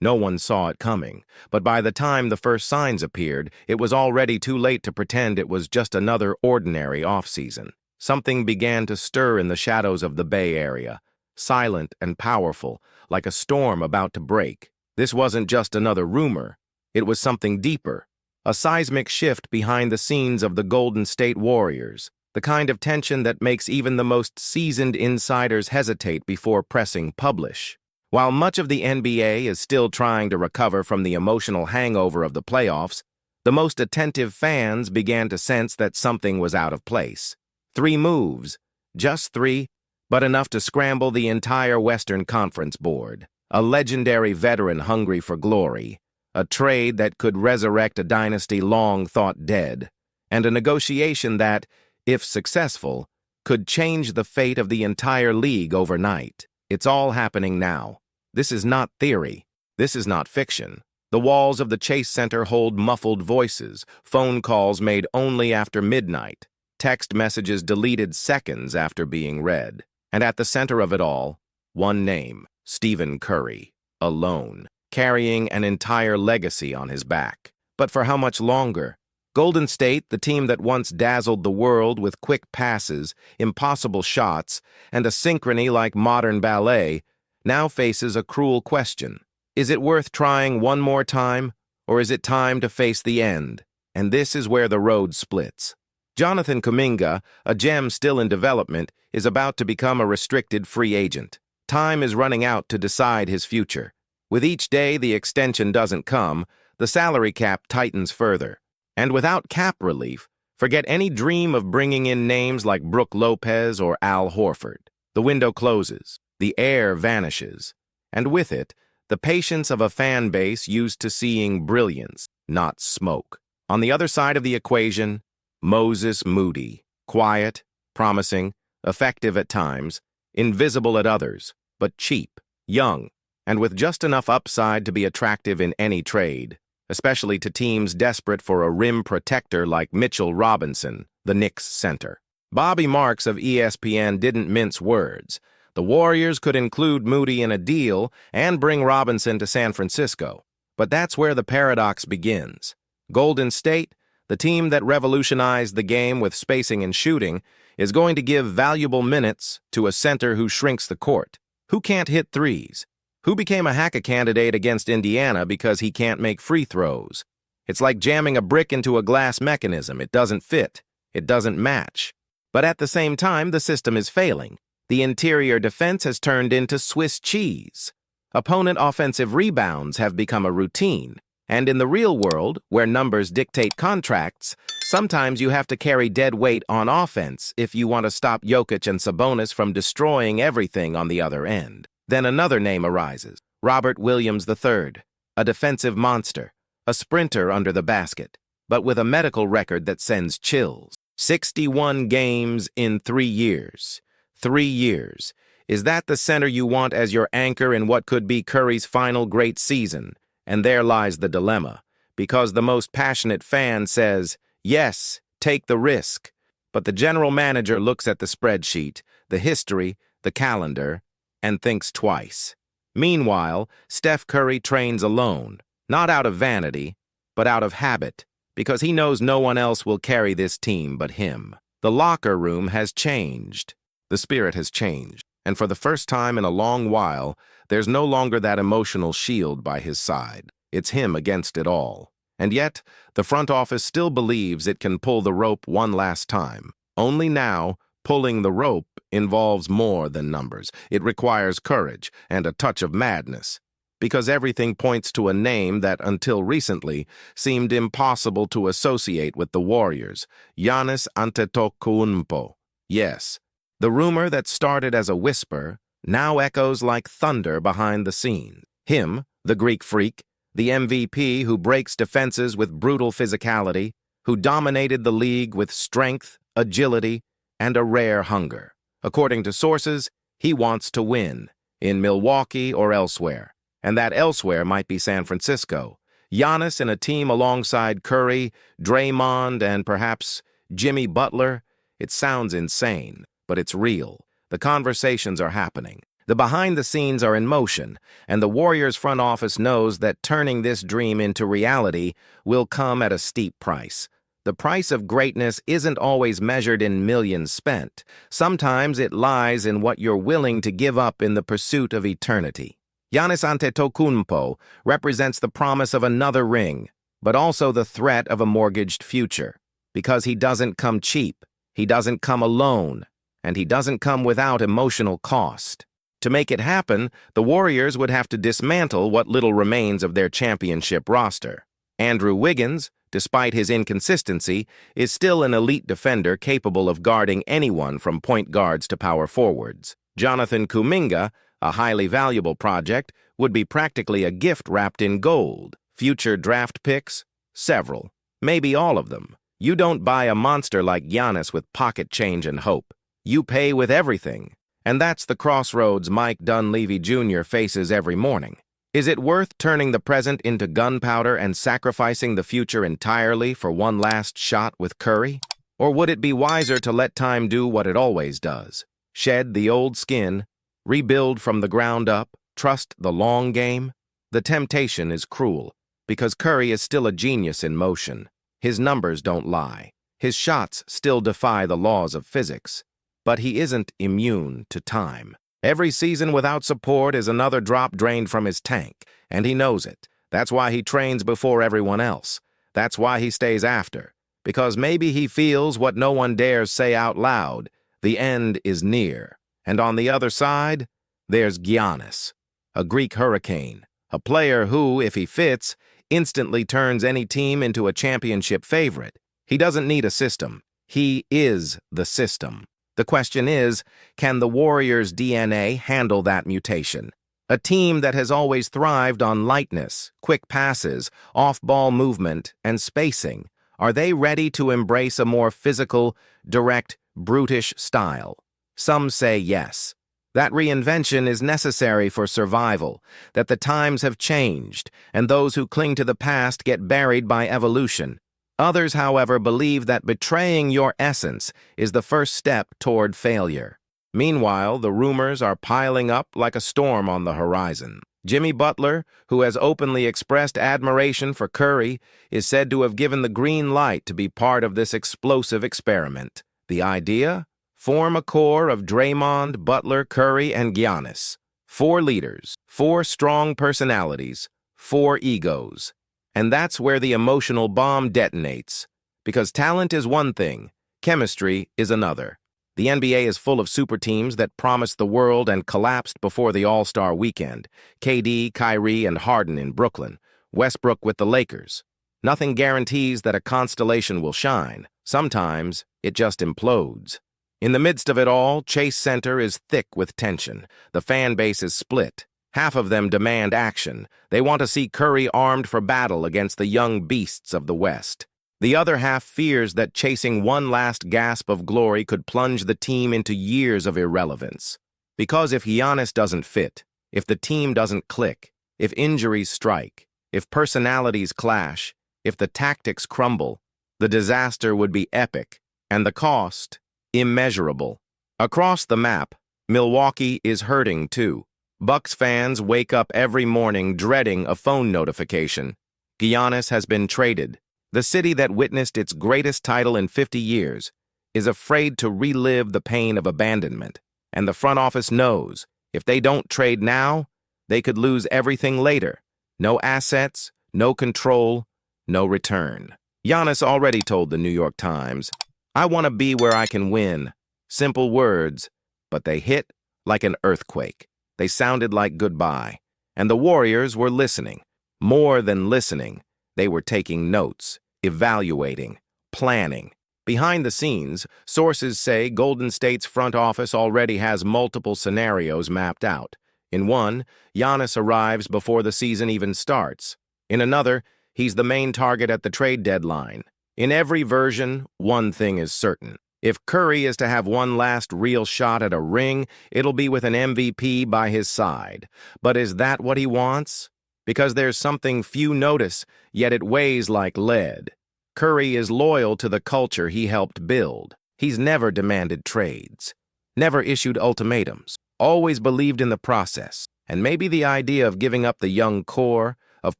No one saw it coming, but by the time the first signs appeared, it was already too late to pretend it was just another ordinary off-season. Something began to stir in the shadows of the Bay Area, silent and powerful, like a storm about to break. This wasn't just another rumor. It was something deeper, a seismic shift behind the scenes of the Golden State Warriors, the kind of tension that makes even the most seasoned insiders hesitate before pressing publish. While much of the NBA is still trying to recover from the emotional hangover of the playoffs, the most attentive fans began to sense that something was out of place. 3 moves, just 3, but enough to scramble the entire Western Conference board. A legendary veteran hungry for glory, a trade that could resurrect a dynasty long thought dead, and a negotiation that, if successful, could change the fate of the entire league overnight. It's all happening now. This is not theory. This is not fiction. The walls of the Chase Center hold muffled voices, phone calls made only after midnight, text messages deleted seconds after being read. And at the center of it all, one name, Stephen Curry, alone, carrying an entire legacy on his back. But for how much longer? Golden State, the team that once dazzled the world with quick passes, impossible shots, and a synchrony like modern ballet, now faces a cruel question. Is it worth trying one more time, or is it time to face the end? And this is where the road splits. Jonathan Kuminga, a gem still in development, is about to become a restricted free agent. Time is running out to decide his future. With each day the extension doesn't come, the salary cap tightens further. And without cap relief, forget any dream of bringing in names like Brook Lopez or Al Horford. The window closes, the air vanishes, and with it, the patience of a fan base used to seeing brilliance, not smoke. On the other side of the equation, Moses Moody, quiet, promising, effective at times, invisible at others, but cheap, young, and with just enough upside to be attractive in any trade, especially to teams desperate for a rim protector like Mitchell Robinson, the Knicks center. Bobby Marks of ESPN didn't mince words. The Warriors could include Moody in a deal and bring Robinson to San Francisco. But that's where the paradox begins. Golden State, the team that revolutionized the game with spacing and shooting, is going to give valuable minutes to a center who shrinks the court, who can't hit threes, who became a hack candidate against Indiana because he can't make free throws. It's like jamming a brick into a glass mechanism. It doesn't fit. It doesn't match. But at the same time, the system is failing. The interior defense has turned into Swiss cheese. Opponent offensive rebounds have become a routine. And in the real world, where numbers dictate contracts, sometimes you have to carry dead weight on offense if you want to stop Jokic and Sabonis from destroying everything on the other end. Then another name arises, Robert Williams III, a defensive monster, a sprinter under the basket, but with a medical record that sends chills. 61 games in 3 years. 3 years. Is that the center you want as your anchor in what could be Curry's final great season? And there lies the dilemma, because the most passionate fan says, yes, take the risk. But the general manager looks at the spreadsheet, the history, the calendar, and thinks twice. Meanwhile, Steph Curry trains alone, not out of vanity, but out of habit, because he knows no one else will carry this team but him. The locker room has changed. The spirit has changed, and for the first time in a long while, there's no longer that emotional shield by his side. It's him against it all. And yet, the front office still believes it can pull the rope one last time. Only now, pulling the rope involves more than numbers. It requires courage and a touch of madness, because everything points to a name that, until recently, seemed impossible to associate with the Warriors, Giannis Antetokounmpo. Yes, the rumor that started as a whisper now echoes like thunder behind the scenes. Him, the Greek freak, the MVP who breaks defenses with brutal physicality, who dominated the league with strength, agility, and a rare hunger. According to sources, he wants to win, in Milwaukee or elsewhere, and that elsewhere might be San Francisco. Giannis in a team alongside Curry, Draymond, and perhaps Jimmy Butler. It sounds insane, but it's real. The conversations are happening. The behind the scenes are in motion, and the Warriors front office knows that turning this dream into reality will come at a steep price. The price of greatness isn't always measured in millions spent. Sometimes it lies in what you're willing to give up in the pursuit of eternity. Giannis Antetokounmpo represents the promise of another ring, but also the threat of a mortgaged future. Because he doesn't come cheap, he doesn't come alone, and he doesn't come without emotional cost. To make it happen, the Warriors would have to dismantle what little remains of their championship roster. Andrew Wiggins, despite his inconsistency, is still an elite defender capable of guarding anyone from point guards to power forwards. Jonathan Kuminga, a highly valuable project, would be practically a gift wrapped in gold. Future draft picks? Several. Maybe all of them. You don't buy a monster like Giannis with pocket change and hope. You pay with everything. And that's the crossroads Mike Dunleavy Jr. faces every morning. Is it worth turning the present into gunpowder and sacrificing the future entirely for one last shot with Curry? Or would it be wiser to let time do what it always does? Shed the old skin, rebuild from the ground up, trust the long game? The temptation is cruel, because Curry is still a genius in motion. His numbers don't lie. His shots still defy the laws of physics. But he isn't immune to time. Every season without support is another drop drained from his tank, and he knows it. That's why he trains before everyone else. That's why he stays after. Because maybe he feels what no one dares say out loud. The end is near. And on the other side, there's Giannis, a Greek hurricane, a player who, if he fits, instantly turns any team into a championship favorite. He doesn't need a system. He is the system. The question is, can the Warriors' DNA handle that mutation? A team that has always thrived on lightness, quick passes, off-ball movement, and spacing. Are they ready to embrace a more physical, direct, brutish style? Some say yes. That reinvention is necessary for survival, that the times have changed, and those who cling to the past get buried by evolution. Others, however, believe that betraying your essence is the first step toward failure. Meanwhile, the rumors are piling up like a storm on the horizon. Jimmy Butler, who has openly expressed admiration for Curry, is said to have given the green light to be part of this explosive experiment. The idea? Form a core of Draymond, Butler, Curry, and Giannis. 4 leaders, 4 strong personalities, 4 egos. And that's where the emotional bomb detonates. Because talent is one thing, chemistry is another. The NBA is full of super teams that promised the world and collapsed before the All-Star weekend. KD, Kyrie, and Harden in Brooklyn. Westbrook with the Lakers. Nothing guarantees that a constellation will shine. Sometimes it just implodes. In the midst of it all, Chase Center is thick with tension. The fan base is split. Half of them demand action. They want to see Curry armed for battle against the young beasts of the West. The other half fears that chasing one last gasp of glory could plunge the team into years of irrelevance. Because if Giannis doesn't fit, if the team doesn't click, if injuries strike, if personalities clash, if the tactics crumble, the disaster would be epic, and the cost, immeasurable. Across the map, Milwaukee is hurting too. Bucks fans wake up every morning dreading a phone notification. Giannis has been traded. The city that witnessed its greatest title in 50 years is afraid to relive the pain of abandonment. And the front office knows, if they don't trade now, they could lose everything later. No assets, no control, no return. Giannis already told the New York Times, "I want to be where I can win." Simple words, but they hit like an earthquake. They sounded like goodbye, and the Warriors were listening. More than listening, they were taking notes, evaluating, planning. Behind the scenes, sources say Golden State's front office already has multiple scenarios mapped out. In one, Giannis arrives before the season even starts. In another, he's the main target at the trade deadline. In every version, one thing is certain. If Curry is to have one last real shot at a ring, it'll be with an MVP by his side. But is that what he wants? Because there's something few notice, yet it weighs like lead. Curry is loyal to the culture he helped build. He's never demanded trades, never issued ultimatums. always believed in the process. And maybe the idea of giving up the young core, of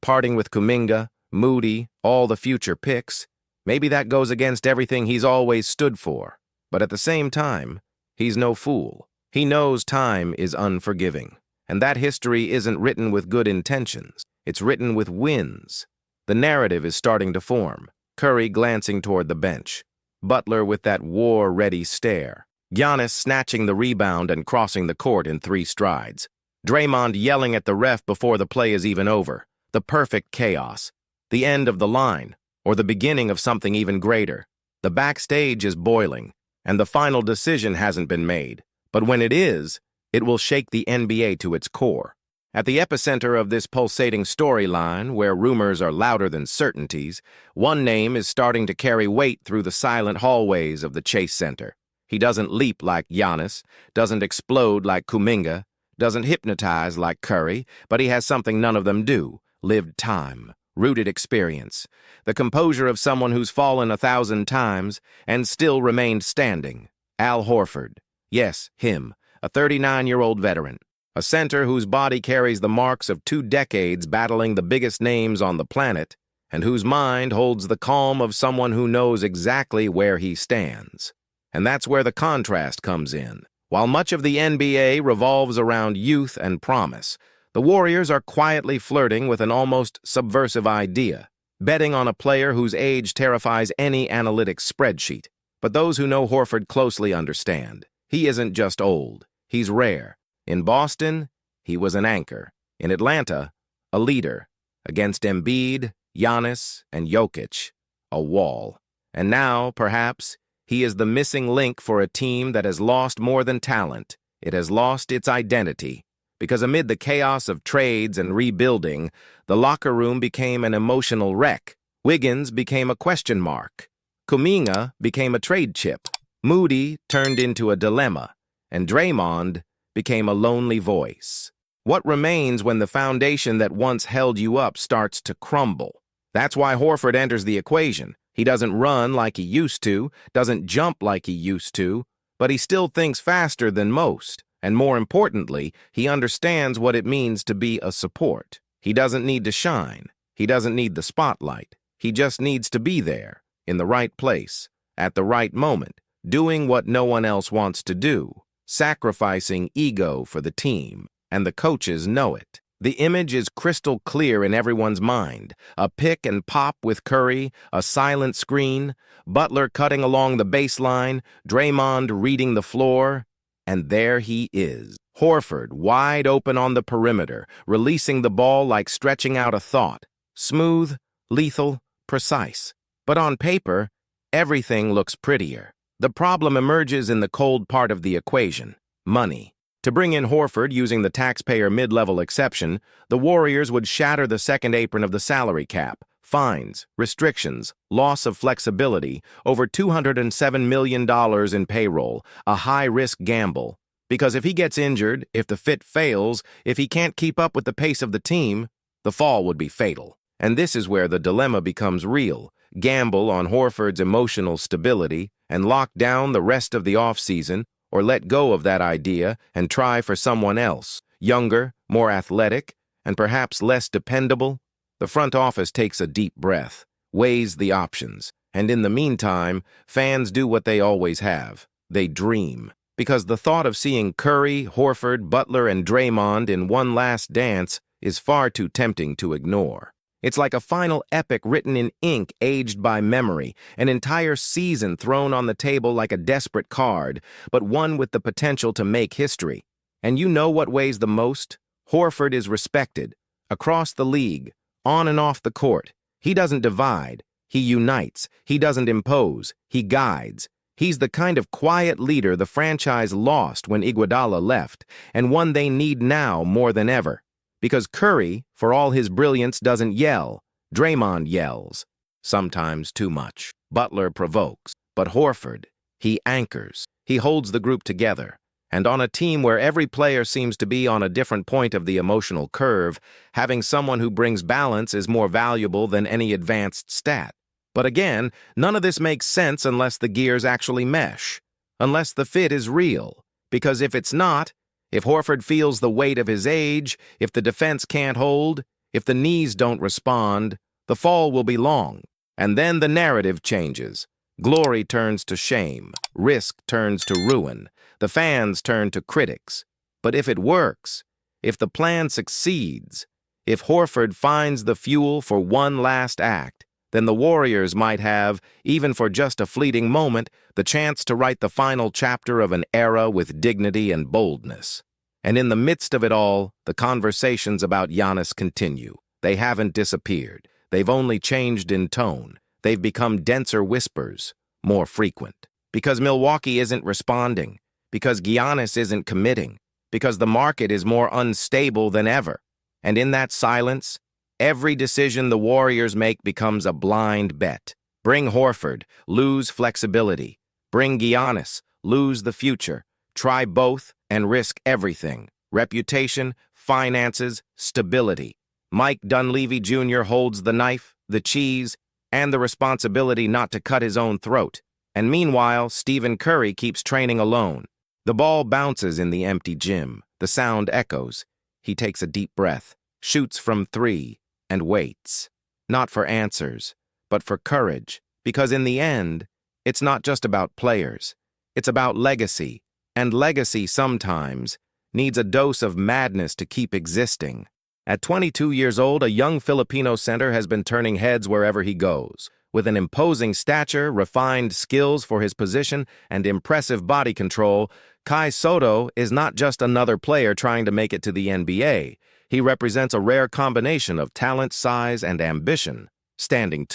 parting with Kuminga, Moody, all the future picks, maybe that goes against everything he's always stood for. But at the same time, he's no fool. He knows time is unforgiving. And that history isn't written with good intentions. It's written with wins. The narrative is starting to form. Curry glancing toward the bench. Butler with that war-ready stare. Giannis snatching the rebound and crossing the court in 3 strides. Draymond yelling at the ref before the play is even over. The perfect chaos. The end of the line, or the beginning of something even greater. The backstage is boiling, and the final decision hasn't been made. But when it is, it will shake the NBA to its core. At the epicenter of this pulsating storyline, where rumors are louder than certainties, one name is starting to carry weight through the silent hallways of the Chase Center. He doesn't leap like Giannis, doesn't explode like Kuminga, doesn't hypnotize like Curry, but he has something none of them do: lived time, rooted experience, the composure of someone who's fallen 1,000 times and still remained standing. Al Horford. Yes, him, a 39-year-old veteran. A center whose body carries the marks of 2 decades battling the biggest names on the planet, and whose mind holds the calm of someone who knows exactly where he stands. And that's where the contrast comes in. While much of the NBA revolves around youth and promise, the Warriors are quietly flirting with an almost subversive idea, betting on a player whose age terrifies any analytics spreadsheet. But those who know Horford closely understand. He isn't just old, he's rare. In Boston, he was an anchor. In Atlanta, a leader. Against Embiid, Giannis, and Jokic, a wall. And now, perhaps, he is the missing link for a team that has lost more than talent. It has lost its identity. Because amid the chaos of trades and rebuilding, the locker room became an emotional wreck. Wiggins became a question mark. Kuminga became a trade chip. Moody turned into a dilemma. And Draymond became a lonely voice. What remains when the foundation that once held you up starts to crumble? That's why Horford enters the equation. He doesn't run like he used to, doesn't jump like he used to, but he still thinks faster than most. And more importantly, he understands what it means to be a support. He doesn't need to shine. He doesn't need the spotlight. He just needs to be there, in the right place, at the right moment, doing what no one else wants to do, sacrificing ego for the team, and the coaches know it. The image is crystal clear in everyone's mind. A pick and pop with Curry, a silent screen, Butler cutting along the baseline, Draymond reading the floor, and there he is. Horford wide open on the perimeter, releasing the ball like stretching out a thought. Smooth, lethal, precise. But on paper, everything looks prettier. The problem emerges in the cold part of the equation: money. To bring in Horford using the taxpayer mid-level exception, the Warriors would shatter the second apron of the salary cap. Fines, restrictions, loss of flexibility, over $207 million in payroll, a high-risk gamble. Because if he gets injured, if the fit fails, if he can't keep up with the pace of the team, the fall would be fatal. And this is where the dilemma becomes real. Gamble on Horford's emotional stability and lock down the rest of the offseason, or let go of that idea and try for someone else, younger, more athletic, and perhaps less dependable. The front office takes a deep breath, weighs the options, and in the meantime, fans do what they always have. They dream. Because the thought of seeing Curry, Horford, Butler, and Draymond in one last dance is far too tempting to ignore. It's like a final epic written in ink, aged by memory, an entire season thrown on the table like a desperate card, but one with the potential to make history. And you know what weighs the most? Horford is respected. Across the league, on and off the court. He doesn't divide. He unites. He doesn't impose. He guides. He's the kind of quiet leader the franchise lost when Iguodala left, and one they need now more than ever. Because Curry, for all his brilliance, doesn't yell. Draymond yells. Sometimes too much. Butler provokes. But Horford, he anchors. He holds the group together. And on a team where every player seems to be on a different point of the emotional curve, having someone who brings balance is more valuable than any advanced stat. But again, none of this makes sense unless the gears actually mesh. Unless the fit is real. Because if it's not, If Horford feels the weight of his age, if the defense can't hold, if the knees don't respond, the fall will be long. And then the narrative changes. Glory turns to shame. Risk turns to ruin. The fans turn to critics. But if it works, if the plan succeeds, if Horford finds the fuel for one last act, then the Warriors might have, even for just a fleeting moment, the chance to write the final chapter of an era with dignity and boldness. And in the midst of it all, the conversations about Giannis continue. They haven't disappeared. They've only changed in tone. They've become denser whispers, more frequent. Because Milwaukee isn't responding. Because Giannis isn't committing. Because the market is more unstable than ever. And in that silence, every decision the Warriors make becomes a blind bet. Bring Horford, lose flexibility. Bring Giannis, lose the future. Try both and risk everything. Reputation, finances, stability. Mike Dunleavy Jr. holds the knife, the cheese, and the responsibility not to cut his own throat. And meanwhile, Stephen Curry keeps training alone. The ball bounces in the empty gym. The sound echoes. He takes a deep breath, shoots from three, and waits. Not for answers, but for courage. Because in the end, it's not just about players. It's about legacy. And legacy sometimes needs a dose of madness to keep existing. At 22 years old, a young Filipino center has been turning heads wherever he goes. With an imposing stature, refined skills for his position, and impressive body control, Sotto is not just another player trying to make it to the NBA. He represents a rare combination of talent, size, and ambition. Standing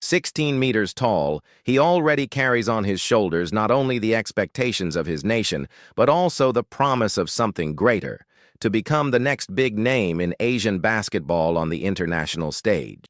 16 meters tall, he already carries on his shoulders not only the expectations of his nation, but also the promise of something greater, to become the next big name in Asian basketball on the international stage.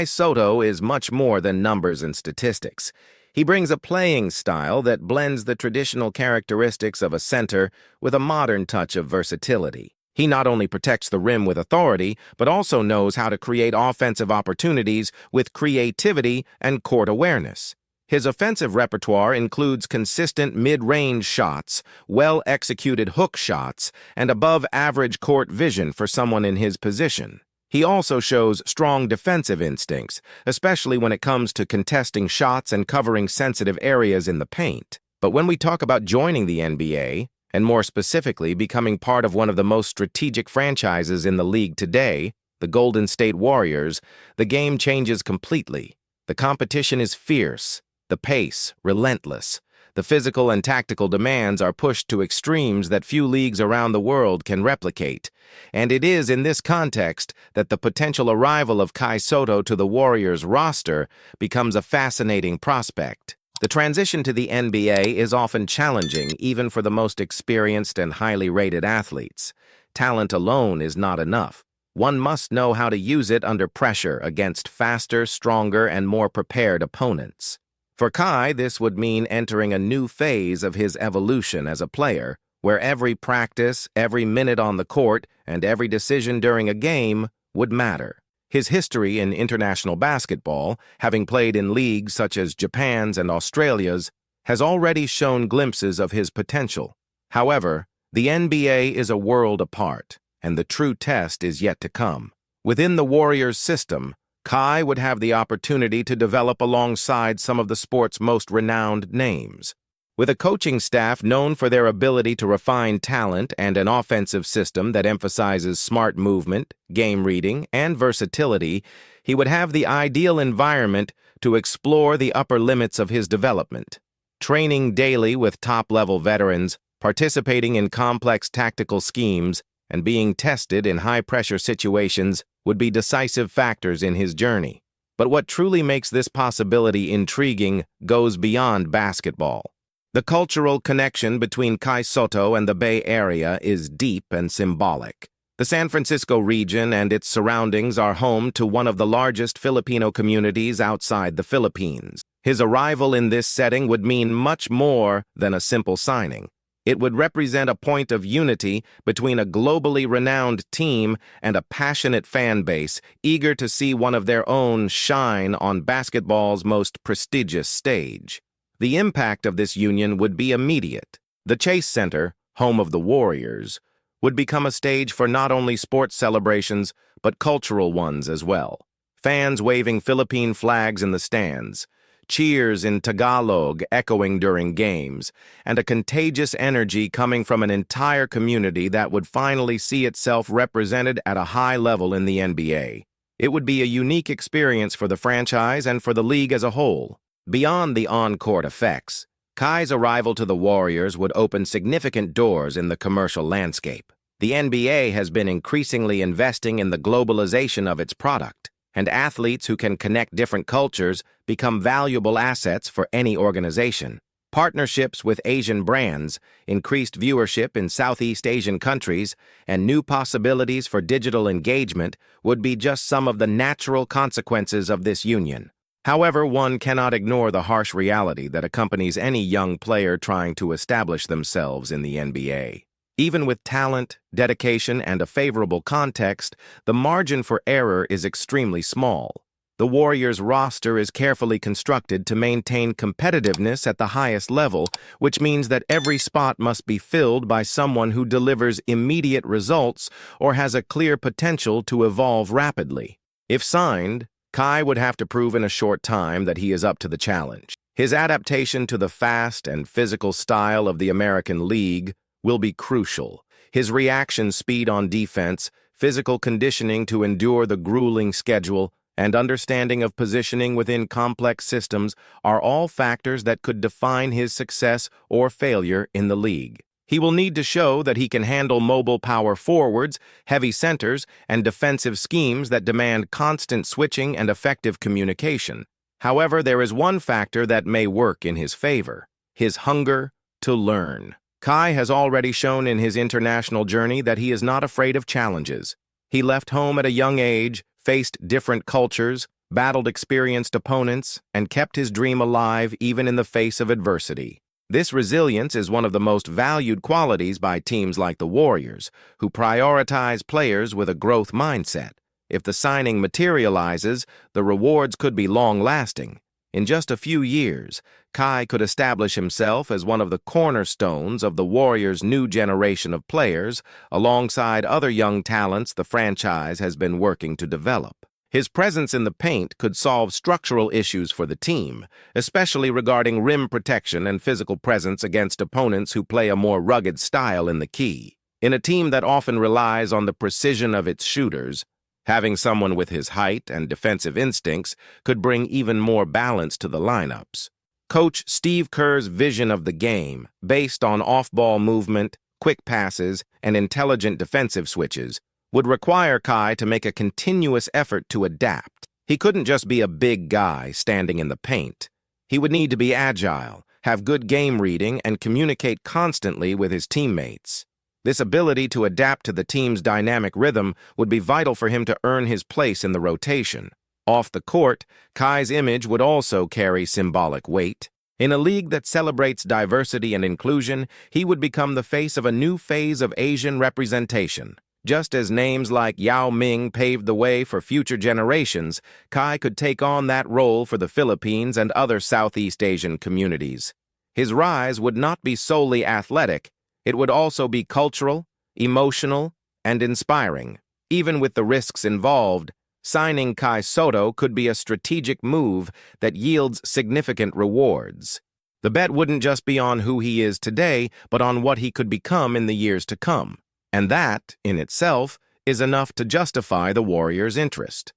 Sotto is much more than numbers and statistics. He brings a playing style that blends the traditional characteristics of a center with a modern touch of versatility. He not only protects the rim with authority, but also knows how to create offensive opportunities with creativity and court awareness. His offensive repertoire includes consistent mid-range shots, well-executed hook shots, and above-average court vision for someone in his position. He also shows strong defensive instincts, especially when it comes to contesting shots and covering sensitive areas in the paint. But when we talk about joining the NBA, and more specifically becoming part of one of the most strategic franchises in the league today, the Golden State Warriors, the game changes completely. The competition is fierce, the pace relentless. The physical and tactical demands are pushed to extremes that few leagues around the world can replicate. And it is in this context that the potential arrival of Sotto to the Warriors roster becomes a fascinating prospect. The transition to the NBA is often challenging, even for the most experienced and highly rated athletes. Talent alone is not enough. One must know how to use it under pressure against faster, stronger, and more prepared opponents. For this would mean entering a new phase of his evolution as a player, where every practice, every minute on the court, and every decision during a game would matter. His history in international basketball, having played in leagues such as Japan's and Australia's, has already shown glimpses of his potential. However, the NBA is a world apart, and the true test is yet to come. Within the Warriors system, would have the opportunity to develop alongside some of the sport's most renowned names. With a coaching staff known for their ability to refine talent and an offensive system that emphasizes smart movement, game reading, and versatility, he would have the ideal environment to explore the upper limits of his development. Training daily with top-level veterans, participating in complex tactical schemes, and being tested in high-pressure situations would be decisive factors in his journey. But what truly makes this possibility intriguing goes beyond basketball. The cultural connection between Sotto and the Bay Area is deep and symbolic. The San Francisco region and its surroundings are home to one of the largest Filipino communities outside the Philippines. His arrival in this setting would mean much more than a simple signing. It would represent a point of unity between a globally renowned team and a passionate fan base eager to see one of their own shine on basketball's most prestigious stage. The impact of this union would be immediate. The Chase Center, home of the Warriors, would become a stage for not only sports celebrations, but cultural ones as well. Fans waving Philippine flags in the stands, cheers in Tagalog echoing during games, and a contagious energy coming from an entire community that would finally see itself represented at a high level in the NBA. It would be a unique experience for the franchise and for the league as a whole. Beyond the on-court effects, Kai's arrival to the Warriors would open significant doors in the commercial landscape. The NBA has been increasingly investing in the globalization of its product, and athletes who can connect different cultures become valuable assets for any organization. Partnerships with Asian brands, increased viewership in Southeast Asian countries, and new possibilities for digital engagement would be just some of the natural consequences of this union. However, one cannot ignore the harsh reality that accompanies any young player trying to establish themselves in the NBA. Even with talent, dedication, and a favorable context, the margin for error is extremely small. The Warriors' roster is carefully constructed to maintain competitiveness at the highest level, which means that every spot must be filled by someone who delivers immediate results or has a clear potential to evolve rapidly. If signed, Kai would have to prove in a short time that he is up to the challenge. His adaptation to the fast and physical style of the American League will be crucial. His reaction speed on defense, physical conditioning to endure the grueling schedule, and understanding of positioning within complex systems are all factors that could define his success or failure in the league. He will need to show that he can handle mobile power forwards, heavy centers, and defensive schemes that demand constant switching and effective communication. However, there is one factor that may work in his favor: his hunger to learn. Kai has already shown in his international journey that he is not afraid of challenges. He left home at a young age, faced different cultures, battled experienced opponents, and kept his dream alive even in the face of adversity. This resilience is one of the most valued qualities by teams like the Warriors, who prioritize players with a growth mindset. If the signing materializes, the rewards could be long-lasting. In just a few years, Kai could establish himself as one of the cornerstones of the Warriors' new generation of players, alongside other young talents the franchise has been working to develop. His presence in the paint could solve structural issues for the team, especially regarding rim protection and physical presence against opponents who play a more rugged style in the key. In a team that often relies on the precision of its shooters, having someone with his height and defensive instincts could bring even more balance to the lineups. Coach Steve Kerr's vision of the game, based on off-ball movement, quick passes, and intelligent defensive switches, would require Kai to make a continuous effort to adapt. He couldn't just be a big guy standing in the paint. He would need to be agile, have good game reading, and communicate constantly with his teammates. This ability to adapt to the team's dynamic rhythm would be vital for him to earn his place in the rotation. Off the court, Kai's image would also carry symbolic weight. In a league that celebrates diversity and inclusion, he would become the face of a new phase of Asian representation. Just as names like Yao Ming paved the way for future generations, Kai could take on that role for the Philippines and other Southeast Asian communities. His rise would not be solely athletic. It would also be cultural, emotional, and inspiring. Even with the risks involved, signing Kai Sotto could be a strategic move that yields significant rewards. The bet wouldn't just be on who he is today, but on what he could become in the years to come. And that, in itself, is enough to justify the Warriors' interest.